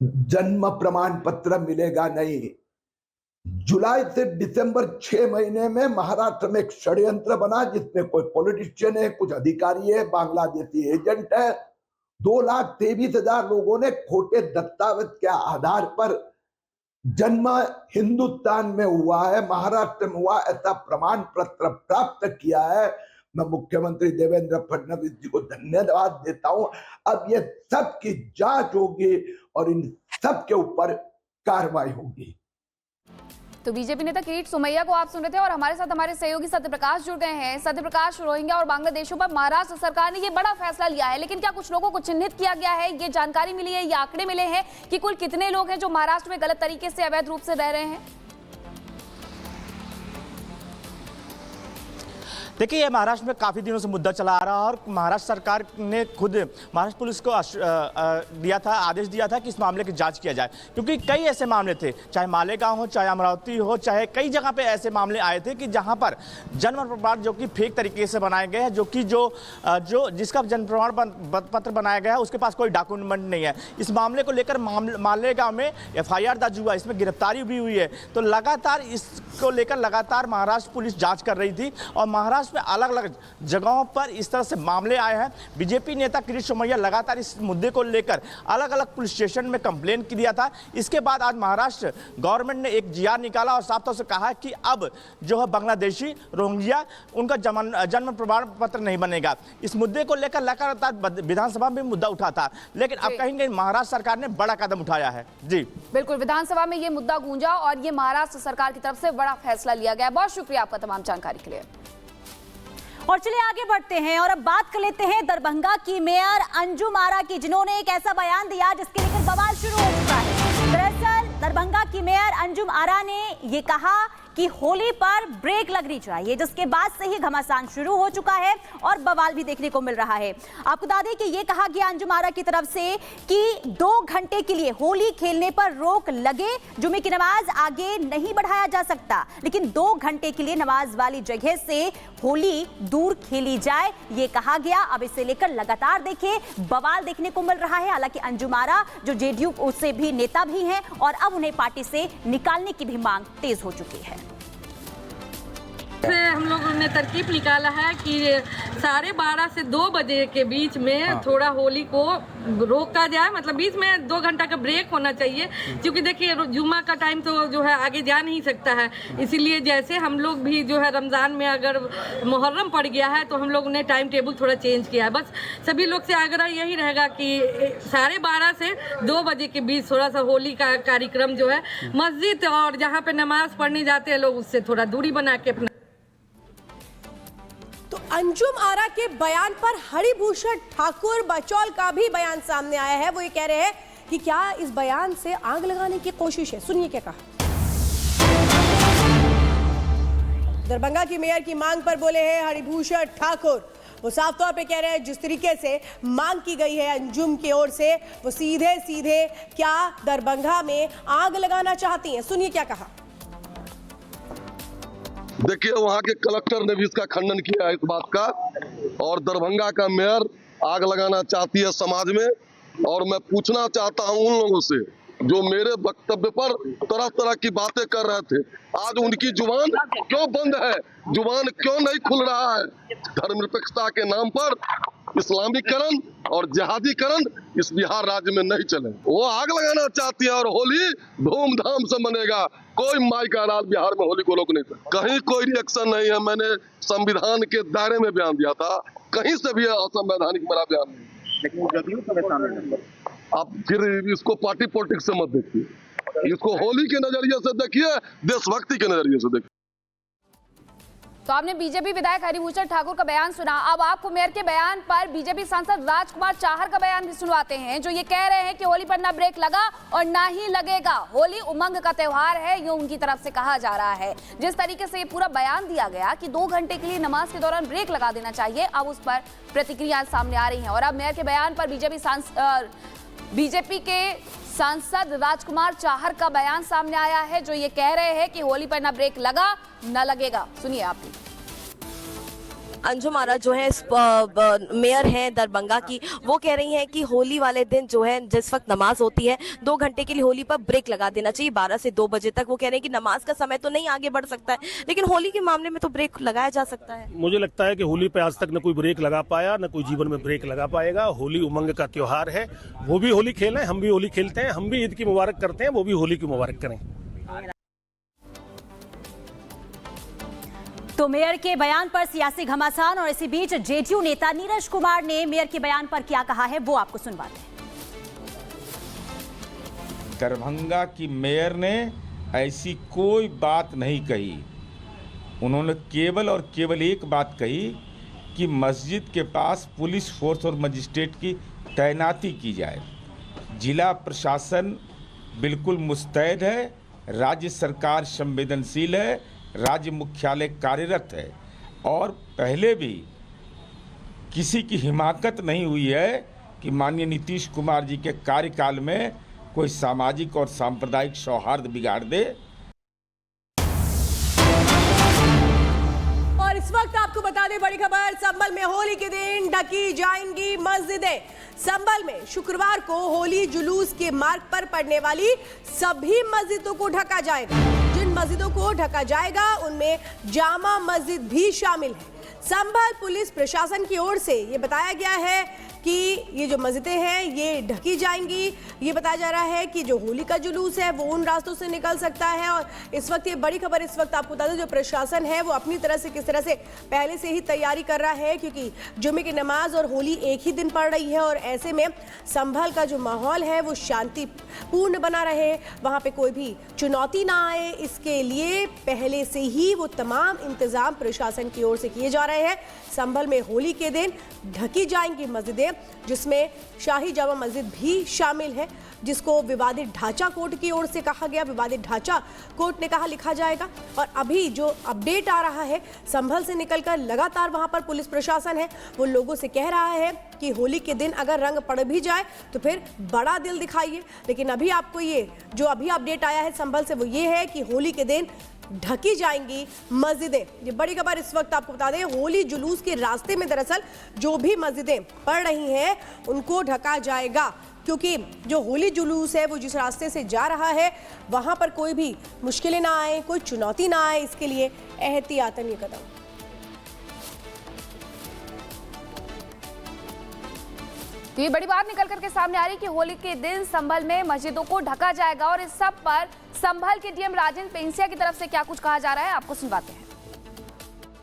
जन्म प्रमाण पत्र मिलेगा नहीं। जुलाई से दिसंबर 6 महीने में महाराष्ट्र में एक षड्यंत्र बना जिसमें कोई पॉलिटिशियन है, कुछ अधिकारी है, बांग्लादेशी एजेंट है। 2,23,000 लोगों ने खोटे दस्तावेज के आधार पर जन्म हिंदुस्तान में हुआ है, महाराष्ट्र में हुआ, ऐसा प्रमाण पत्र प्राप्त किया है। मैं मुख्यमंत्री देवेंद्र फडणवीस जी को धन्यवाद देता हूं। अब ये सब की जांच होगी और इन सब के ऊपर कार्रवाई होगी। तो बीजेपी नेता किरीट सोमैया को आप सुन रहे थे और हमारे साथ हमारे सहयोगी सत्यप्रकाश जुड़ गए हैं। सत्यप्रकाश, रोहिंग्या और बांग्लादेशियों पर महाराष्ट्र सरकार ने ये बड़ा फैसला लिया है, लेकिन क्या कुछ लोगों को चिन्हित किया गया है? ये जानकारी मिली है, ये आंकड़े मिले हैं कि कुल कितने लोग हैं जो महाराष्ट्र में गलत तरीके से अवैध रूप से रह रहे हैं? देखिए, ये महाराष्ट्र में काफ़ी दिनों से मुद्दा चला आ रहा है और महाराष्ट्र सरकार ने खुद महाराष्ट्र पुलिस को आदेश दिया था कि इस मामले की जांच किया जाए, क्योंकि कई ऐसे मामले थे, चाहे मालेगांव हो, चाहे अमरावती हो, चाहे कई जगह पे ऐसे मामले आए थे कि जहां पर जन्म प्रमाण जो कि फेक तरीके से बनाए गए हैं, जो जिसका जन्म प्रमाण पत्र बनाया गया है उसके पास कोई डॉक्यूमेंट नहीं है। इस मामले को लेकर मालेगांव में FIR दर्ज हुआ, इसमें गिरफ्तारी भी हुई है। तो लगातार इसको लेकर लगातार महाराष्ट्र पुलिस जाँच कर रही थी और महाराष्ट्र में अलग अलग जगहों पर इस तरह से मामले आए हैं। बीजेपी नेता किरीट सोमैया लगातार इस मुद्दे को लेकर अलग अलग पुलिस स्टेशन में कंप्लेन किया था। इसके बाद आज महाराष्ट्र गवर्नमेंट ने एक GR निकाला और साफ तौर से कहा कि अब जो है बांग्लादेशी रोहिंग्या उनका जन्म प्रमाण पत्र नहीं बनेगा। इस मुद्दे को लेकर लगातार विधानसभा में मुद्दा उठा था, लेकिन अब कहीं कहीं महाराष्ट्र सरकार ने बड़ा कदम उठाया है। जी बिल्कुल, विधानसभा में ये मुद्दा गूंजा और ये महाराष्ट्र सरकार की तरफ से बड़ा फैसला लिया गया। बहुत शुक्रिया आपका तमाम जानकारी के लिए। और चलिए आगे बढ़ते हैं और अब बात कर लेते हैं दरभंगा की मेयर अंजुम आरा की, जिन्होंने एक ऐसा बयान दिया जिसके लेकर बवाल शुरू हो चुका है। दरअसल दरभंगा की मेयर अंजुम आरा ने ये कहा कि होली पर ब्रेक लगनी चाहिए, जिसके बाद से ही घमासान शुरू हो चुका है और बवाल भी देखने को मिल रहा है। आपको बता दें कि ये कहा गया अंजुम आरा की तरफ से कि 2 घंटे के लिए होली खेलने पर रोक लगे। जुमे की नमाज आगे नहीं बढ़ाया जा सकता, लेकिन 2 घंटे के लिए नमाज वाली जगह से होली दूर खेली जाए, ये कहा गया। अब इसे लेकर लगातार देखिए बवाल देखने को मिल रहा है। हालांकि अंजुम आरा जो JDU से भी नेता भी हैं और अब उन्हें पार्टी से निकालने की भी मांग तेज हो चुकी है। हम लोगों ने तरकीब निकाला है कि 12:30 से 2 बजे के बीच में थोड़ा होली को रोका जाए, मतलब बीच में 2 घंटा का ब्रेक होना चाहिए, क्योंकि देखिए जुम्मा का टाइम तो जो है आगे जा नहीं सकता है। इसीलिए जैसे हम लोग भी जो है रमज़ान में अगर मुहर्रम पड़ गया है तो हम लोग ने टाइम टेबल थोड़ा चेंज किया है। बस सभी लोग से आग्रह यही रहेगा कि 12:30 से 2 बजे के बीच थोड़ा सा होली का कार्यक्रम जो है मस्जिद और जहाँ पे नमाज पढ़ने जाते हैं लोग उससे थोड़ा दूरी बना के अपना। तो अंजुम आरा के बयान पर हरिभूषण ठाकुर बचौल का भी बयान सामने आया है। वो ये कह रहे हैं कि क्या इस बयान से आग लगाने की कोशिश है। सुनिए क्या कहा। दरभंगा की मेयर की मांग पर बोले हैं हरिभूषण ठाकुर। वो साफ तौर पे कह रहे हैं जिस तरीके से मांग की गई है अंजुम की ओर से, वो सीधे सीधे क्या दरभंगा में आग लगाना चाहती हैं। सुनिए क्या कहा। देखिए, वहाँ के कलेक्टर ने भी इसका खंडन किया है इस बात का, और दरभंगा का मेयर आग लगाना चाहती है समाज में। और मैं पूछना चाहता हूँ उन लोगों से जो मेरे वक्तव्य पर तरह तरह की बातें कर रहे थे, आज उनकी जुबान क्यों बंद है, जुबान क्यों नहीं खुल रहा है। धर्मनिरपेक्षता के नाम पर इस्लामीकरण और जिहादीकरण इस बिहार राज्य में नहीं चले। वो आग लगाना चाहती है और होली धूमधाम से मनेगा। कोई माई का राज बिहार में होली को रोक नहीं सकता। कहीं कोई रिएक्शन नहीं है। मैंने संविधान के दायरे में बयान दिया था, कहीं से भी असंवैधानिक मेरा बयान नहीं। लेकिन आप फिर इसको पार्टी पॉलिटिक्स से मत देखिए, इसको होली के नजरिए से देखिए, देशभक्ति के नजरिए से देखिए। तो आपने बीजेपी विधायक हरिभूषण ठाकुर का बयान सुना। अब आपको मेयर के बयान पर बीजेपी सांसद राजकुमार चाहर का बयान भी सुनवाते हैं, जो ये कह रहे हैं कि होली पर ना ब्रेक लगा और ना ही लगेगा। होली उमंग का त्योहार है, ये उनकी तरफ से कहा जा रहा है। जिस तरीके से ये पूरा बयान दिया गया कि 2 घंटे के लिए नमाज के दौरान ब्रेक लगा देना चाहिए, अब उस पर प्रतिक्रिया सामने आ रही है। और अब मेयर के बयान पर बीजेपी के सांसद राजकुमार चाहर का बयान सामने आया है, जो ये कह रहे हैं कि होली पर ना ब्रेक लगा ना लगेगा। सुनिए आप भी। अंजुम आरा जो है मेयर हैं दरभंगा की, वो कह रही हैं कि होली वाले दिन जो है जिस वक्त नमाज होती है 2 घंटे के लिए होली पर ब्रेक लगा देना चाहिए 12 से 2 बजे तक। वो कह रहे हैं कि नमाज का समय तो नहीं आगे बढ़ सकता है, लेकिन होली के मामले में तो ब्रेक लगाया जा सकता है। मुझे लगता है कि होली पे आज तक न कोई ब्रेक लगा पाया, न कोई जीवन में ब्रेक लगा पाएगा। होली उमंग का त्योहार है, वो भी होली खेलें, हम भी होली खेलते हैं, हम भी ईद की मुबारक करते हैं, वो भी होली की मुबारक करें। तो मेयर के बयान पर सियासी घमासान, और इसी बीच जेडीयू नेता नीरज कुमार ने मेयर के बयान पर क्या कहा है वो आपको सुनवाते हैं। दरभंगा की मेयर ने ऐसी कोई बात नहीं कही। उन्होंने केवल और केवल एक बात कही कि मस्जिद के पास पुलिस फोर्स और मजिस्ट्रेट की तैनाती की जाए। जिला प्रशासन बिल्कुल मुस्तैद है, राज्य सरकार संवेदनशील है, राज्य मुख्यालय कार्यरत है, और पहले भी किसी की हिमाकत नहीं हुई है कि माननीय नीतीश कुमार जी के कार्यकाल में कोई सामाजिक और सांप्रदायिक सौहार्द बिगाड़ दे। और इस वक्त आपको बता दें बड़ी खबर, संभल में होली के दिन ढकी जाएंगी मस्जिदें। संभल में शुक्रवार को होली जुलूस के मार्ग पर पड़ने वाली सभी मस्जिदों को ढका जाएगा। जिन मस्जिदों को ढका जाएगा उनमें जामा मस्जिद भी शामिल है। संभल पुलिस प्रशासन की ओर से ये बताया गया है कि ये जो मस्जिदें हैं ये ढकी जाएंगी। ये बताया जा रहा है कि जो होली का जुलूस है वो उन रास्तों से निकल सकता है। और इस वक्त ये बड़ी खबर, इस वक्त आपको बता दें जो प्रशासन है वो अपनी तरह से किस तरह से पहले से ही तैयारी कर रहा है, क्योंकि जुम्मे की नमाज और होली एक ही दिन पड़ रही है। और ऐसे में संभल का जो माहौल है वो शांतिपूर्ण बना रहे, वहाँ पे कोई भी चुनौती ना आए, इसके लिए पहले से ही वो तमाम इंतजाम प्रशासन की ओर से किए जा रहे हैं। संभल में होली के दिन ढकी जाएंगी मस्जिदें, जिसमें शाही जामा मस्जिद भी शामिल है, जिसको विवादित ढांचा कोर्ट की ओर से कहा गया। विवादित ढांचा कोर्ट ने कहा लिखा जाएगा। और अभी जो अपडेट आ रहा है संभल से निकलकर, लगातार वहां पर पुलिस प्रशासन है वो लोगों से कह रहा है कि होली के दिन अगर रंग पड़ भी जाए तो फिर बड़ा दिल दिखाइए। लेकिन अभी आपको ये जो अभी अपडेट आया है संभल से वो ये है कि होली के दिन ढकी जाएंगी मस्जिदें। ये बड़ी खबर इस वक्त आपको बता दें, होली जुलूस के रास्ते में दरअसल जो भी मस्जिदें पड़ रही हैं उनको ढका जाएगा, क्योंकि जो होली जुलूस है वो जिस रास्ते से जा रहा है वहां पर कोई भी मुश्किलें ना आए, कोई चुनौती ना आए, इसके लिए एहतियातन ये कदम। तो ये बड़ी बात निकल करके सामने आ रही कि होली के दिन संभल में मस्जिदों को ढका जाएगा। और इस सब पर संभल के डीएम राजेंद्र पेंसिया की तरफ से क्या कुछ कहा जा रहा है आपको सुनवाते हैं।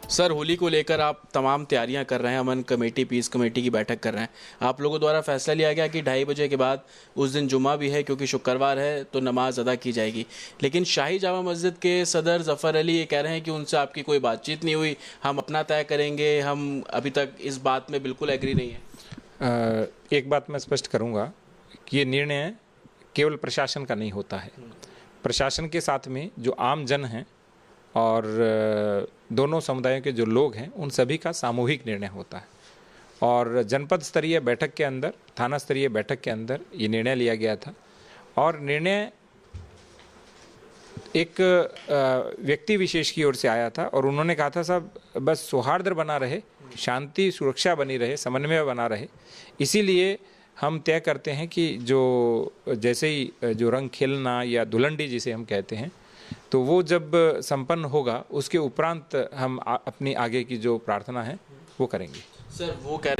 सर, होली को लेकर आप तमाम तैयारियां कर रहे हैं, अमन कमेटी, पीस कमेटी की बैठक कर रहे हैं। आप लोगों द्वारा फैसला लिया गया कि 2:30 बजे के बाद, उस दिन जुम्मा भी है क्योंकि शुक्रवार है, तो नमाज अदा की जाएगी। लेकिन शाही जामा मस्जिद के सदर जफ़र अली ये कह रहे हैं कि उनसे आपकी कोई बातचीत नहीं हुई, हम अपना तय करेंगे, हम अभी तक इस बात में बिल्कुल एग्री नहीं है। एक बात मैं स्पष्ट करूंगा कि ये निर्णय केवल प्रशासन का नहीं होता है। प्रशासन के साथ में जो आम जन हैं और दोनों समुदायों के जो लोग हैं उन सभी का सामूहिक निर्णय होता है। और जनपद स्तरीय बैठक के अंदर, थाना स्तरीय बैठक के अंदर ये निर्णय लिया गया था। और निर्णय एक व्यक्ति विशेष की ओर से आया था और उन्होंने कहा था साहब बस सौहार्द बना रहे, शांति सुरक्षा बनी रहे, समन्वय बना रहे। इसीलिए हम तय करते हैं कि जो जैसे ही जो रंग खेलना या धुलंडी जिसे हम कहते हैं, तो वो जब संपन्न होगा उसके उपरांत हम अपनी आगे की जो प्रार्थना है वो करेंगे। सर, वो कह रहे